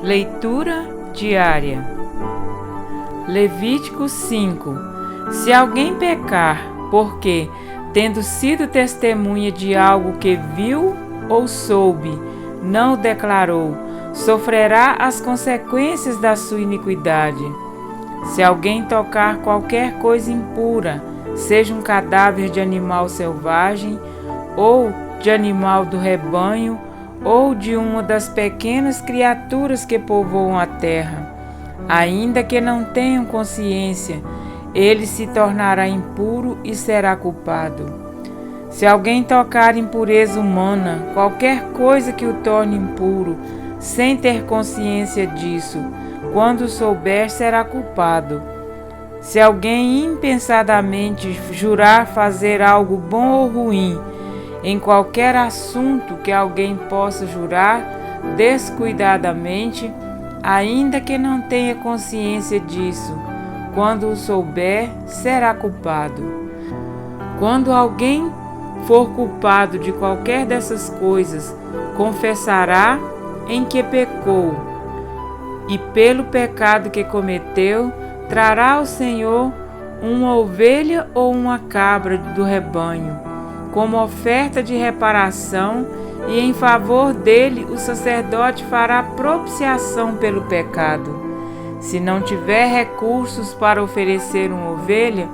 Leitura diária. Levítico 5. Se alguém pecar, porque, tendo sido testemunha de algo que viu ou soube, não o declarou, sofrerá as consequências da sua iniquidade. Se alguém tocar qualquer coisa impura, seja um cadáver de animal selvagem, ou de animal do rebanho, ou de uma das pequenas criaturas que povoam a terra, ainda que não tenham consciência, ele se tornará impuro e será culpado. Se alguém tocar impureza humana, qualquer coisa que o torne impuro, sem ter consciência disso, quando souber, será culpado. Se alguém impensadamente jurar fazer algo bom ou ruim, em qualquer assunto que alguém possa jurar descuidadamente, ainda que não tenha consciência disso, quando o souber, será culpado. Quando alguém for culpado de qualquer dessas coisas, confessará em que pecou, e pelo pecado que cometeu, trará ao Senhor uma ovelha ou uma cabra do rebanho, como oferta de reparação, e em favor dele o sacerdote fará propiciação pelo pecado. Se não tiver recursos para oferecer uma ovelha,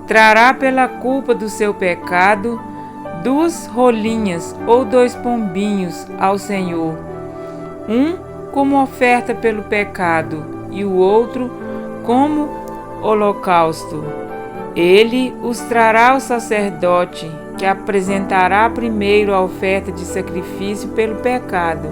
trará pela culpa do seu pecado 2 rolinhas ou 2 pombinhos ao Senhor, um como oferta pelo pecado e o outro como holocausto. Ele os trará ao sacerdote, que apresentará primeiro a oferta de sacrifício pelo pecado.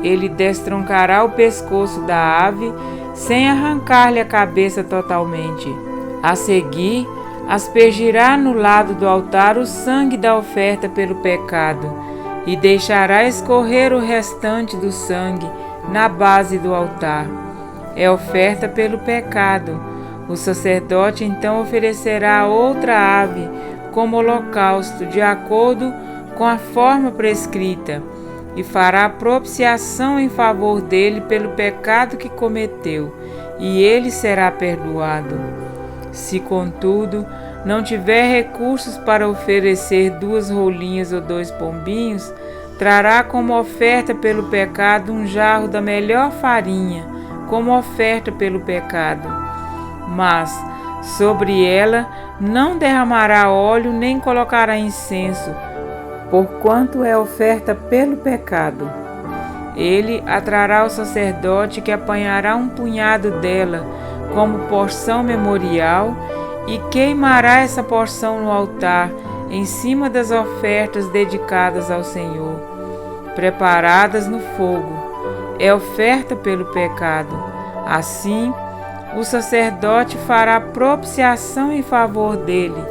Ele destroncará o pescoço da ave, sem arrancar-lhe a cabeça totalmente. A seguir, aspergirá no lado do altar o sangue da oferta pelo pecado, e deixará escorrer o restante do sangue na base do altar. É oferta pelo pecado. O sacerdote então oferecerá outra ave como holocausto, de acordo com a forma prescrita, e fará propiciação em favor dele pelo pecado que cometeu, e ele será perdoado. Se, contudo, não tiver recursos para oferecer 2 rolinhas ou 2 pombinhos, trará como oferta pelo pecado um jarro da melhor farinha, como oferta pelo pecado. Mas sobre ela não derramará óleo nem colocará incenso, porquanto é oferta pelo pecado. Ele a trará ao sacerdote, que apanhará um punhado dela como porção memorial e queimará essa porção no altar, em cima das ofertas dedicadas ao Senhor, preparadas no fogo. É oferta pelo pecado. Assim, o sacerdote fará propiciação em favor dele,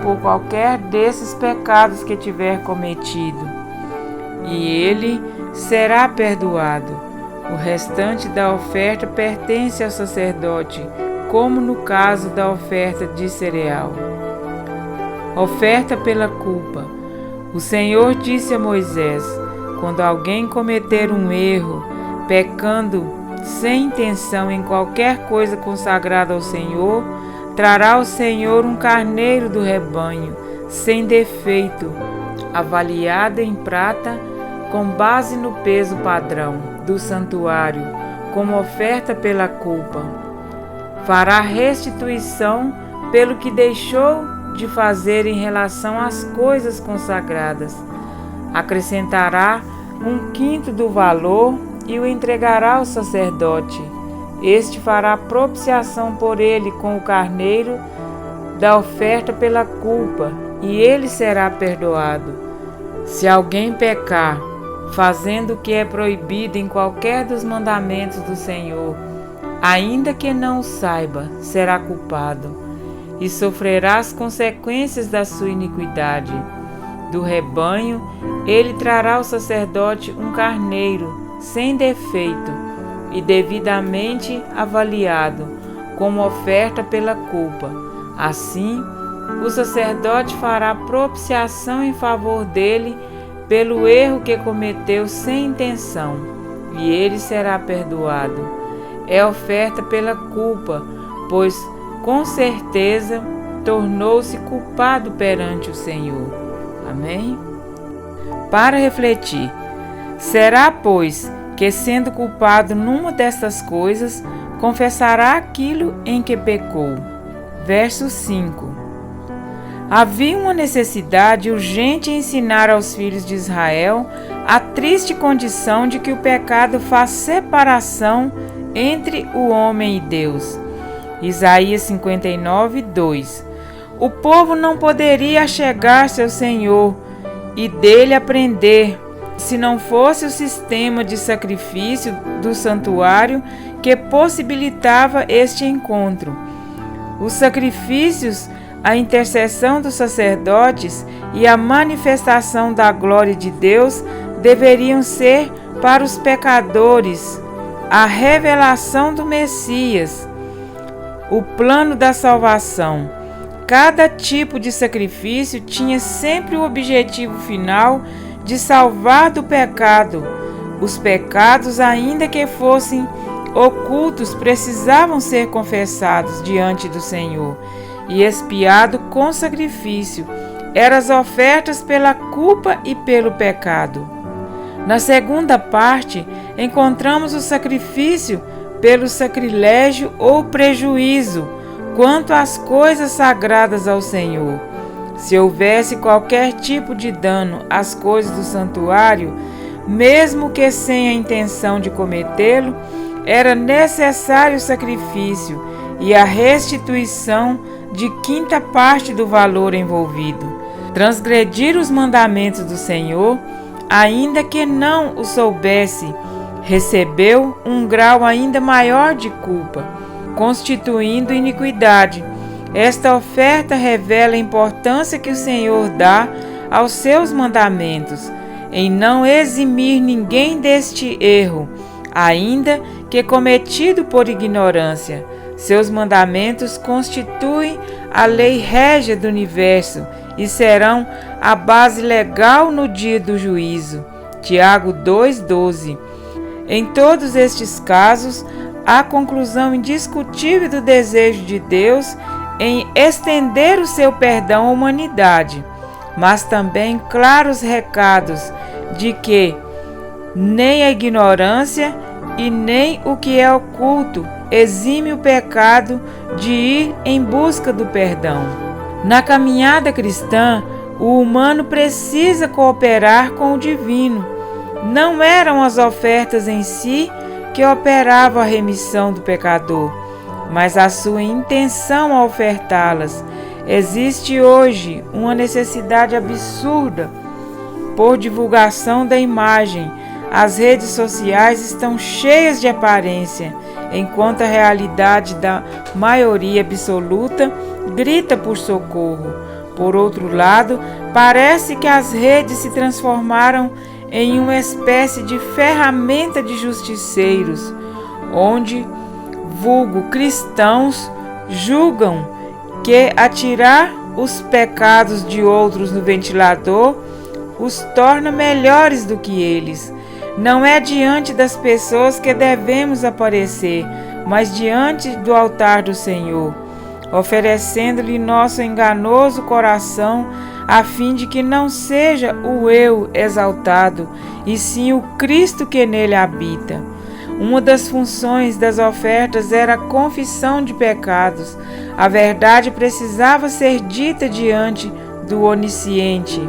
por qualquer desses pecados que tiver cometido, e ele será perdoado. O restante da oferta pertence ao sacerdote, como no caso da oferta de cereal. Oferta pela culpa. O Senhor disse a Moisés: quando alguém cometer um erro, pecando sem intenção em qualquer coisa consagrada ao Senhor, trará ao Senhor um carneiro do rebanho, sem defeito, avaliado em prata, com base no peso padrão do santuário, como oferta pela culpa. Fará restituição pelo que deixou de fazer em relação às coisas consagradas. Acrescentará 1/5 do valor e o entregará ao sacerdote. Este fará propiciação por ele com o carneiro da oferta pela culpa, e ele será perdoado. Se alguém pecar, fazendo o que é proibido em qualquer dos mandamentos do Senhor, ainda que não o saiba, será culpado, e sofrerá as consequências da sua iniquidade. Do rebanho, ele trará ao sacerdote um carneiro, sem defeito e devidamente avaliado, como oferta pela culpa. Assim, o sacerdote fará propiciação em favor dele pelo erro que cometeu sem intenção, e ele será perdoado. É oferta pela culpa, pois com certeza tornou-se culpado perante o Senhor. Amém? Para refletir, será, pois, que sendo culpado numa destas coisas, confessará aquilo em que pecou? Verso 5. Havia uma necessidade urgente em ensinar aos filhos de Israel a triste condição de que o pecado faz separação entre o homem e Deus. Isaías 59, 2. O povo não poderia chegar-se ao Senhor e dele aprender, se não fosse o sistema de sacrifício do santuário que possibilitava este encontro. Os sacrifícios, a intercessão dos sacerdotes e a manifestação da glória de Deus deveriam ser para os pecadores a revelação do Messias, o plano da salvação. Cada tipo de sacrifício tinha sempre o objetivo final de salvar do pecado. Os pecados, ainda que fossem ocultos, precisavam ser confessados diante do Senhor e expiado com sacrifício. Eram as ofertas pela culpa e pelo pecado. Na segunda parte, encontramos o sacrifício pelo sacrilégio ou prejuízo quanto às coisas sagradas ao Senhor. Se houvesse qualquer tipo de dano às coisas do santuário, mesmo que sem a intenção de cometê-lo, era necessário o sacrifício e a restituição de quinta parte do valor envolvido. Transgredir os mandamentos do Senhor, ainda que não o soubesse, recebeu um grau ainda maior de culpa, constituindo iniquidade. Esta oferta revela a importância que o Senhor dá aos seus mandamentos, em não eximir ninguém deste erro, ainda que cometido por ignorância. Seus mandamentos constituem a lei régia do universo e serão a base legal no dia do juízo. Tiago 2,12. Em todos estes casos, há conclusão indiscutível do desejo de Deus em estender o seu perdão à humanidade, mas também claros recados de que nem a ignorância e nem o que é oculto exime o pecado de ir em busca do perdão. Na caminhada cristã, o humano precisa cooperar com o divino. Não eram as ofertas em si que operavam a remissão do pecador, mas a sua intenção ao ofertá-las. Existe hoje uma necessidade absurda por divulgação da imagem. As redes sociais estão cheias de aparência, enquanto a realidade da maioria absoluta grita por socorro. Por outro lado, parece que as redes se transformaram em uma espécie de ferramenta de justiceiros, onde vulgo cristãos julgam que atirar os pecados de outros no ventilador os torna melhores do que eles. Não é diante das pessoas que devemos aparecer, mas diante do altar do Senhor, oferecendo-lhe nosso enganoso coração, a fim de que não seja o eu exaltado, e sim o Cristo que nele habita. Uma das funções das ofertas era a confissão de pecados. A verdade precisava ser dita diante do onisciente.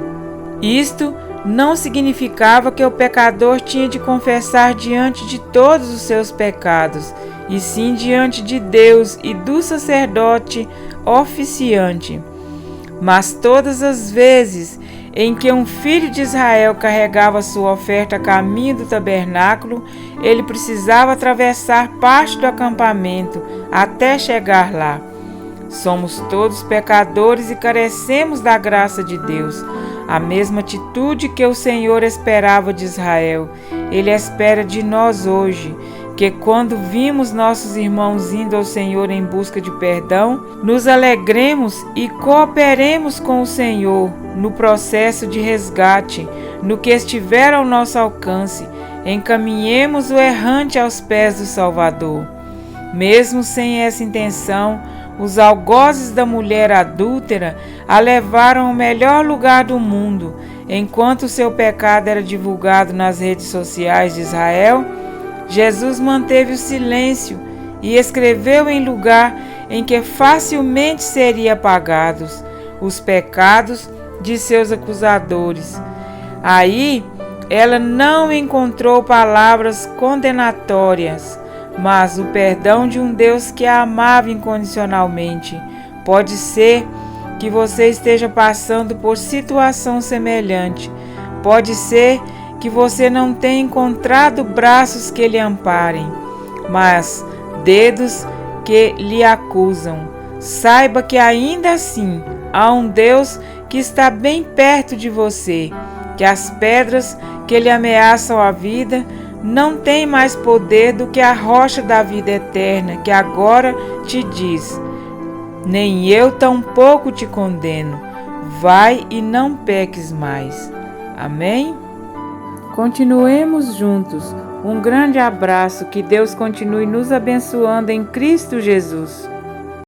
Isto não significava que o pecador tinha de confessar diante de todos os seus pecados, e sim diante de Deus e do sacerdote oficiante. Mas todas as vezes em que um filho de Israel carregava sua oferta a caminho do tabernáculo, ele precisava atravessar parte do acampamento até chegar lá. Somos todos pecadores e carecemos da graça de Deus. A mesma atitude que o Senhor esperava de Israel, Ele espera de nós hoje, que quando vimos nossos irmãos indo ao Senhor em busca de perdão, nos alegremos e cooperemos com o Senhor no processo de resgate, no que estiver ao nosso alcance, encaminhemos o errante aos pés do Salvador. Mesmo sem essa intenção, os algozes da mulher adúltera a levaram ao melhor lugar do mundo. Enquanto seu pecado era divulgado nas redes sociais de Israel, Jesus manteve o silêncio e escreveu em lugar em que facilmente seriam apagados os pecados de seus acusadores. Aí, ela não encontrou palavras condenatórias, mas o perdão de um Deus que a amava incondicionalmente. Pode ser que você esteja passando por situação semelhante. Pode ser que você não tenha encontrado braços que lhe amparem, mas dedos que lhe acusam. Saiba que ainda assim há um Deus que está bem perto de você, que as pedras que lhe ameaçam a vida não têm mais poder do que a rocha da vida eterna, que agora te diz: nem eu tampouco te condeno, vai e não peques mais. Amém? Continuemos juntos. Um grande abraço, que Deus continue nos abençoando em Cristo Jesus.